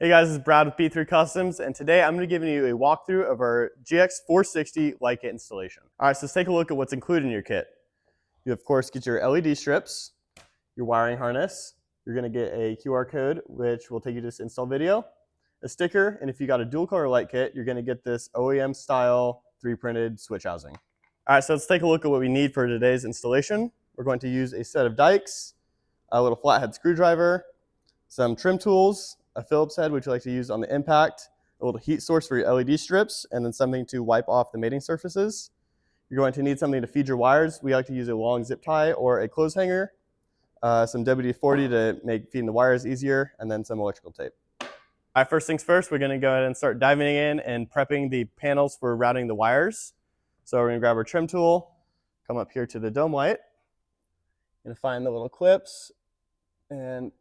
Hey guys, this is Brad with B3 Customs, and today I'm going to be giving you a walkthrough of our GX460 light kit installation. Alright, so let's take a look at what's included in your kit. You of course get your LED strips, your wiring harness, you're going to get a QR code which will take you to this install video, a sticker, and if you got a dual color light kit, you're going to get this OEM style 3D printed switch housing. Alright, so let's take a look at what we need for today's installation. We're going to use a set of dikes, a little flathead screwdriver, some trim tools, a Phillips head, which you like to use on the impact, a little heat source for your LED strips, and then something to wipe off the mating surfaces. You're going to need something to feed your wires. We like to use a long zip tie or a clothes hanger, some WD-40 to make feeding the wires easier, and then some electrical tape. All right, first things first, we're going to go ahead and start diving in and prepping the panels for routing the wires. So we're going to grab our trim tool, come up here to the dome light, and find the little clips, and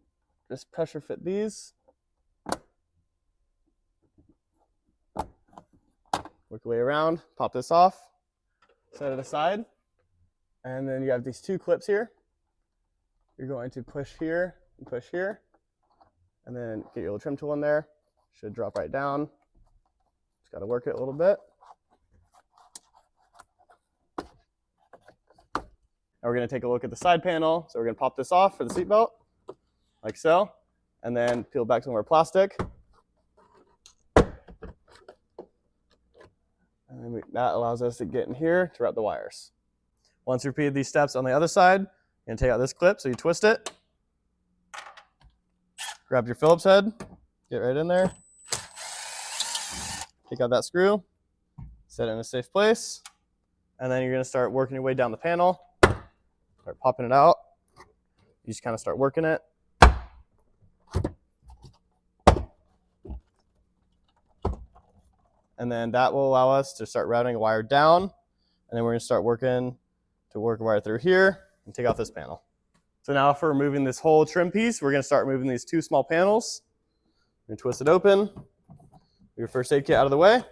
just pressure fit these. Work your way around, pop this off, set it aside, and then you have these two clips here. You're going to push here, and then get your little trim tool in there. Should drop right down. Just got to work it a little bit. Now we're going to take a look at the side panel. So we're going to pop this off for the seatbelt, like so, and then peel back some more plastic. And then that allows us to get in here to route the wires. Once you repeat these steps on the other side, you're going to take out this clip, so you twist it. Grab your Phillips head, get right in there. Take out that screw, set it in a safe place, and then you're going to start working your way down the panel. Start popping it out. You just kind of start working it. And then that will allow us to start routing a wire down. And then we're going to start working to work a wire through here and take off this panel. So now for removing this whole trim piece, we're going to start removing these two small panels. We're going to twist it open. Your first aid kit out of the way.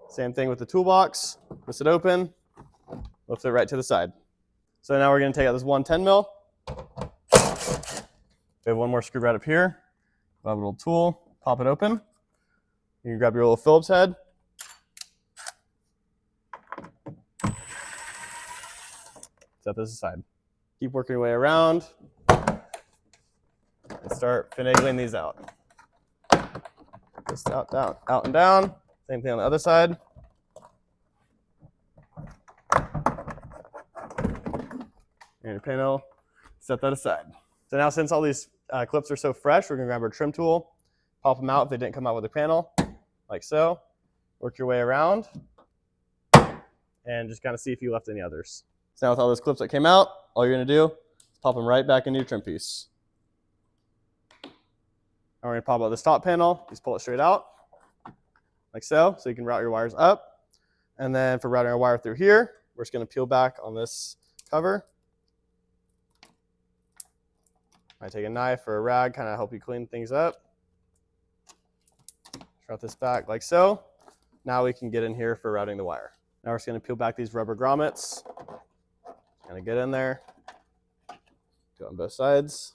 Same thing with the toolbox. Twist it open. Lift it right to the side. So now we're going to take out this 110 mil. We have one more screw right up here. We'll have a little tool. Pop it open. You can grab your little Phillips head. Set this aside. Keep working your way around and start finagling these out. Just out, down, out and down. Same thing on the other side. And your panel, set that aside. So now since all these clips are so fresh, we're gonna grab our trim tool, pop them out if they didn't come out with the panel. Like so, work your way around, and just kind of see if you left any others. So now with all those clips that came out, all you're gonna do is pop them right back into your trim piece. Now we're gonna pop out this top panel, just pull it straight out, like so you can route your wires up. And then for routing our wire through here, we're just gonna peel back on this cover. I take a knife or a rag, kind of help you clean things up. Route this back like so. Now we can get in here for routing the wire. Now we're just going to peel back these rubber grommets. Kind of get in there. Do it on both sides.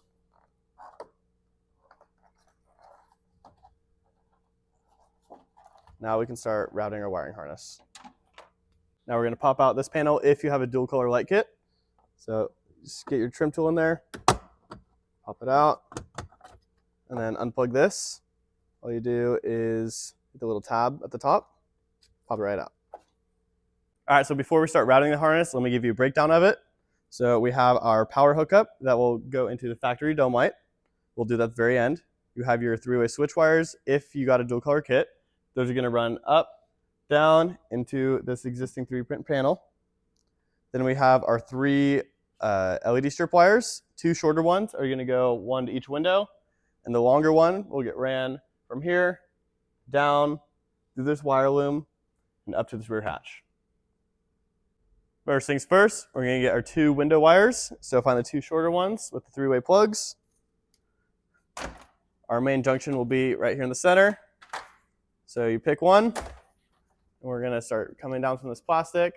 Now we can start routing our wiring harness. Now we're going to pop out this panel if you have a dual color light kit. So just get your trim tool in there, pop it out, and then unplug this. All you do is hit the little tab at the top, pop it right out. All right, so before we start routing the harness, let me give you a breakdown of it. So we have our power hookup that will go into the factory dome light. We'll do that at the very end. You have your three-way switch wires. If you got a dual color kit, those are gonna run up, down into this existing 3D print panel. Then we have our three LED strip wires. Two shorter ones are gonna go one to each window, and the longer one will get ran from here, down, through this wire loom, and up to this rear hatch. First things first, we're going to get our two window wires. So find the two shorter ones with the three-way plugs. Our main junction will be right here in the center. So you pick one, and we're going to start coming down from this plastic.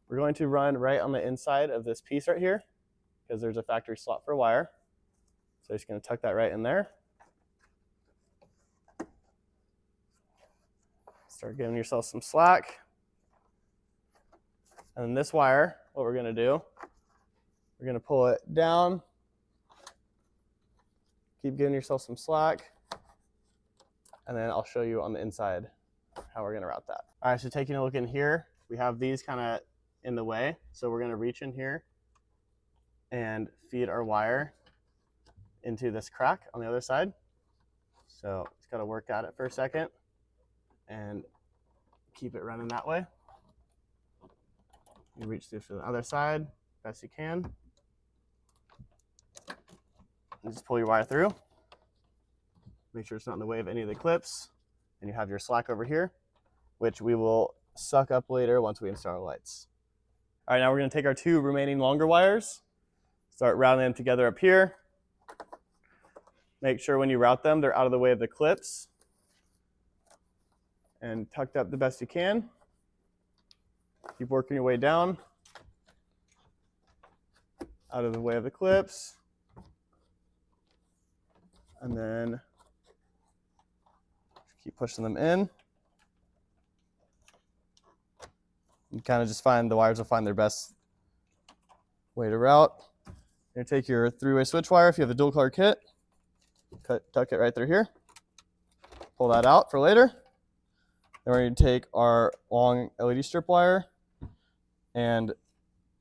We're going to run right on the inside of this piece right here, because there's a factory slot for a wire. So just going to tuck that right in there. Start giving yourself some slack. And then this wire, what we're gonna do, we're gonna pull it down. Keep giving yourself some slack. And then I'll show you on the inside how we're gonna route that. All right, so taking a look in here, we have these kind of in the way. So we're gonna reach in here and feed our wire into this crack on the other side. So just gotta work at it for a second and keep it running that way. You reach through to the other side best you can. And just pull your wire through. Make sure it's not in the way of any of the clips. And you have your slack over here, which we will suck up later once we install our lights. All right, now we're gonna take our 2 remaining longer wires, start routing them together up here. Make sure when you route them, they're out of the way of the clips and tucked up the best you can. Keep working your way down, out of the way of the clips. And then keep pushing them in. You kind of just find the wires will find their best way to route. You're gonna take your 3-way switch wire if you have a dual color kit. Tuck it right through here. Pull that out for later. Then we're going to take our long LED strip wire and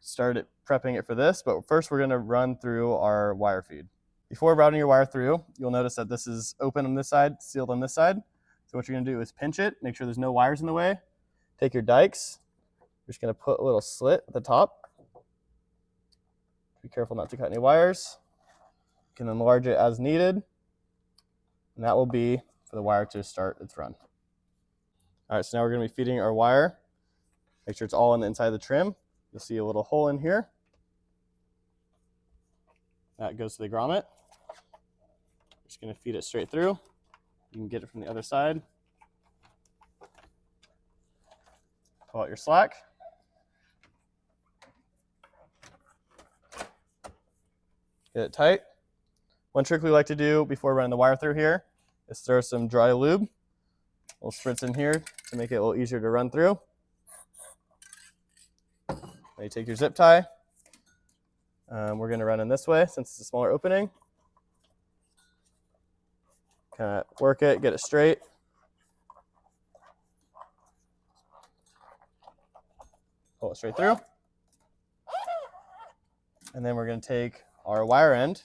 start prepping it for this. But first we're going to run through our wire feed. Before routing your wire through, you'll notice that this is open on this side, sealed on this side. So what you're going to do is pinch it, make sure there's no wires in the way. Take your dikes. You're just going to put a little slit at the top. Be careful not to cut any wires. You can enlarge it as needed. And that will be for the wire to start its run. All right, so now we're going to be feeding our wire. Make sure it's all on the inside of the trim. You'll see a little hole in here. That goes to the grommet. Just going to feed it straight through. You can get it from the other side. Pull out your slack. Get it tight. One trick we like to do before running the wire through here is throw some dry lube. We'll spritz in here to make it a little easier to run through. Now you take your zip tie. We're going to run in this way since it's a smaller opening. Kind of work it, get it straight. Pull it straight through. And then we're going to take our wire end.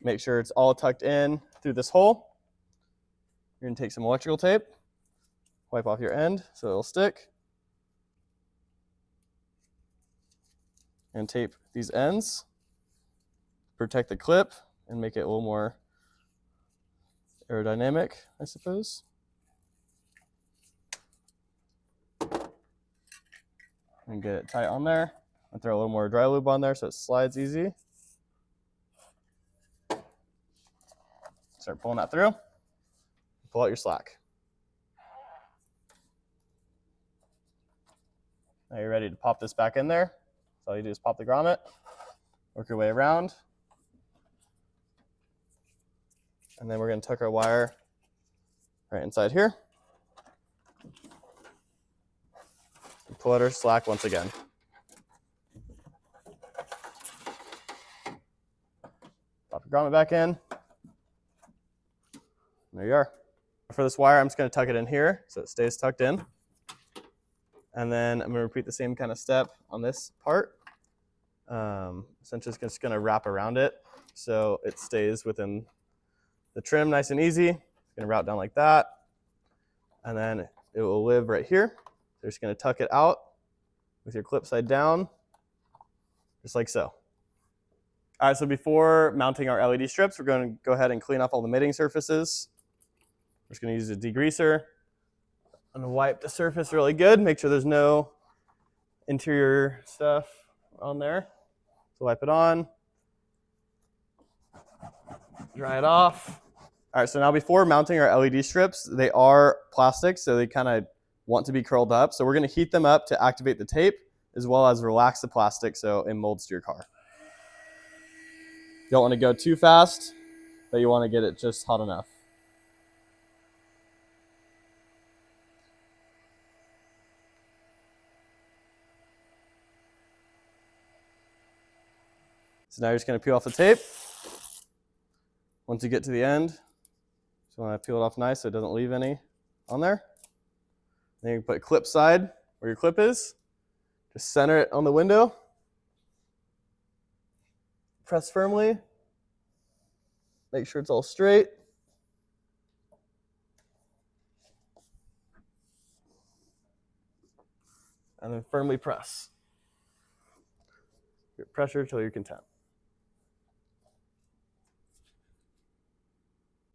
Make sure it's all tucked in through this hole. You're going to take some electrical tape, wipe off your end so it'll stick, and tape these ends. Protect the clip and make it a little more aerodynamic, I suppose. And get it tight on there. I'll throw a little more dry lube on there so it slides easy. Start pulling that through. Pull out your slack. Now you're ready to pop this back in there. So all you do is pop the grommet, work your way around. And then we're going to tuck our wire right inside here. And pull out our slack once again. Pop your grommet back in. There you are. For this wire, I'm just going to tuck it in here so it stays tucked in. And then I'm going to repeat the same kind of step on this part. Essentially, just going to wrap around it so it stays within the trim nice and easy. It's going to route down like that. And then it will live right here. So you're just going to tuck it out with your clip side down, just like so. All right, so before mounting our LED strips, we're going to go ahead and clean off all the mitting surfaces. We're just going to use a degreaser. I'm going to wipe the surface really good, make sure there's no interior stuff on there. So wipe it on, dry it off. All right, so now before mounting our LED strips, they are plastic, so they kind of want to be curled up. So we're going to heat them up to activate the tape, as well as relax the plastic so it molds to your car. You don't want to go too fast, but you want to get it just hot enough. So now you're just going to peel off the tape. Once you get to the end, just want to peel it off nice so it doesn't leave any on there. Then you can put clip side where your clip is. Just center it on the window. Press firmly. Make sure it's all straight. And then firmly press. Give pressure till you're content.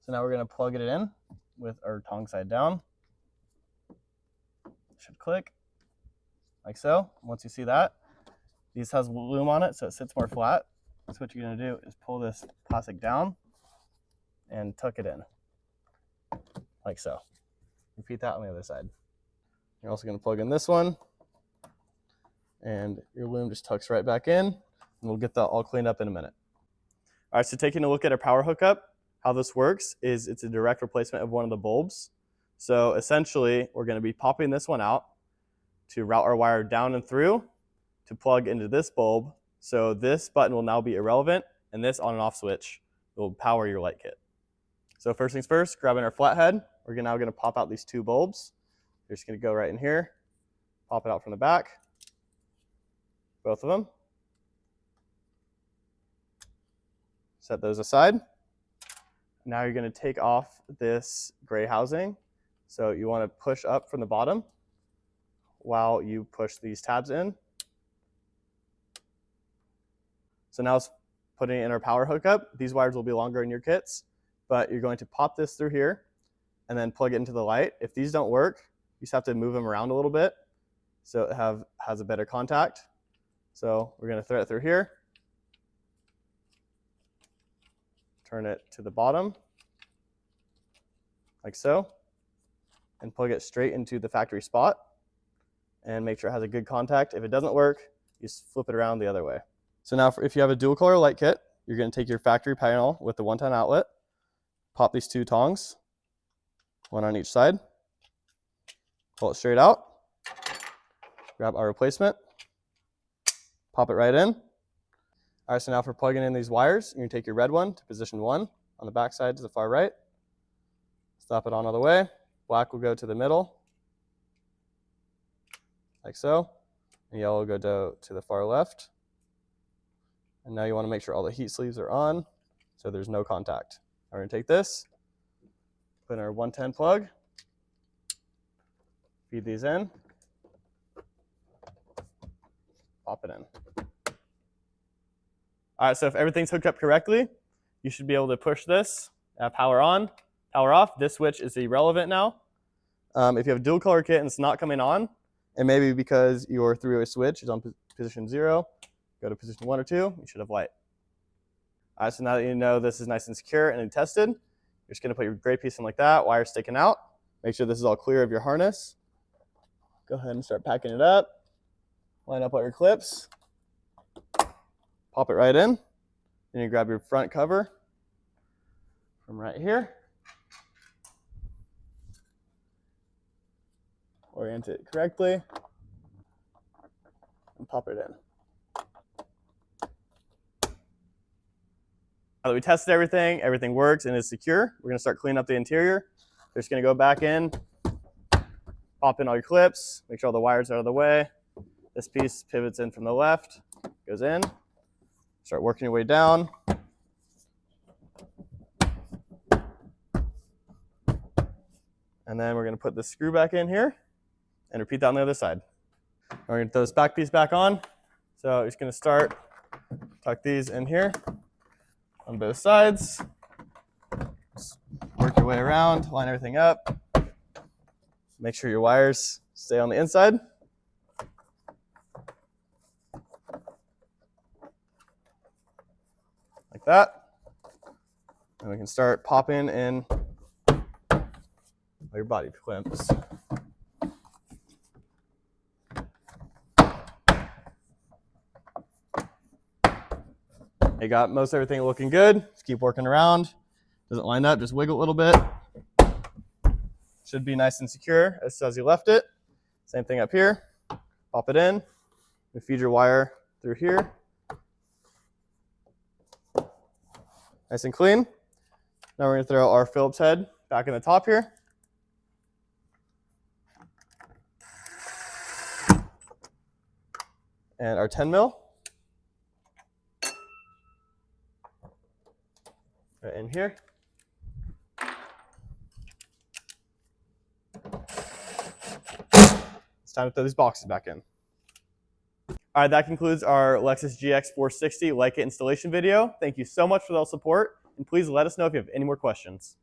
So now we're going to plug it in with our tongue side down. Should click like so. Once you see that, this has loom on it so it sits more flat. So what you're going to do is pull this plastic down and tuck it in like so. Repeat that on the other side. You're also going to plug in this one, and your loom just tucks right back in, and we'll get that all cleaned up in a minute. All right, so taking a look at our power hookup, how this works is it's a direct replacement of one of the bulbs. So essentially, we're going to be popping this one out to route our wire down and through to plug into this bulb. So this button will now be irrelevant, and this on and off switch will power your light kit. So first things first, grabbing our flathead, we're now going to pop out these two bulbs. You're just going to go right in here, pop it out from the back, both of them. Set those aside. Now you're going to take off this gray housing. So you want to push up from the bottom while you push these tabs in. So now it's putting it in our power hookup. These wires will be longer in your kits, but you're going to pop this through here and then plug it into the light. If these don't work, you just have to move them around a little bit so it has a better contact. So we're going to thread it through here. Turn it to the bottom, like so, and plug it straight into the factory spot, and make sure it has a good contact. If it doesn't work, you just flip it around the other way. So now if you have a dual color light kit, you're going to take your factory panel with the 110 outlet, pop these two tongs, one on each side, pull it straight out, grab our replacement, pop it right in. All right, so now for plugging in these wires, you're going to take your red one to position 1 on the back side to the far right. Stop it on all the way. Black will go to the middle, like so. And yellow will go to the far left. And now you want to make sure all the heat sleeves are on so there's no contact. We're going to take this, put in our 110 plug, feed these in, pop it in. All right, so if everything's hooked up correctly, you should be able to push this, power on, power off. This switch is irrelevant now. If you have a dual color kit and it's not coming on, and maybe because your three-way switch is on position 0, go to position 1 or 2, you should have light. All right, so now that you know this is nice and secure and tested, you're just going to put your gray piece in like that, wire sticking out. Make sure this is all clear of your harness. Go ahead and start packing it up. Line up all your clips. Pop it right in. Then you grab your front cover from right here. Orient it correctly. And pop it in. Now that we tested everything works and is secure, we're going to start cleaning up the interior. We're just going to go back in, pop in all your clips, make sure all the wires are out of the way. This piece pivots in from the left, goes in. Start working your way down. And then we're going to put the screw back in here and repeat that on the other side. We're going to throw this back piece back on. So you're just going to start, tuck these in here on both sides. Just work your way around, line everything up. Make sure your wires stay on the inside. Like that. And we can start popping in all your body clamps. You got most everything looking good. Just keep working around. Doesn't line up, just wiggle a little bit. Should be nice and secure as you left it. Same thing up here. Pop it in. You feed your wire through here. Nice and clean. Now we're going to throw our Phillips head back in the top here. And our 10 mil. Right in here. It's time to throw these boxes back in. All right, that concludes our Lexus GX460 Like It installation video. Thank you so much for the support, and please let us know if you have any more questions.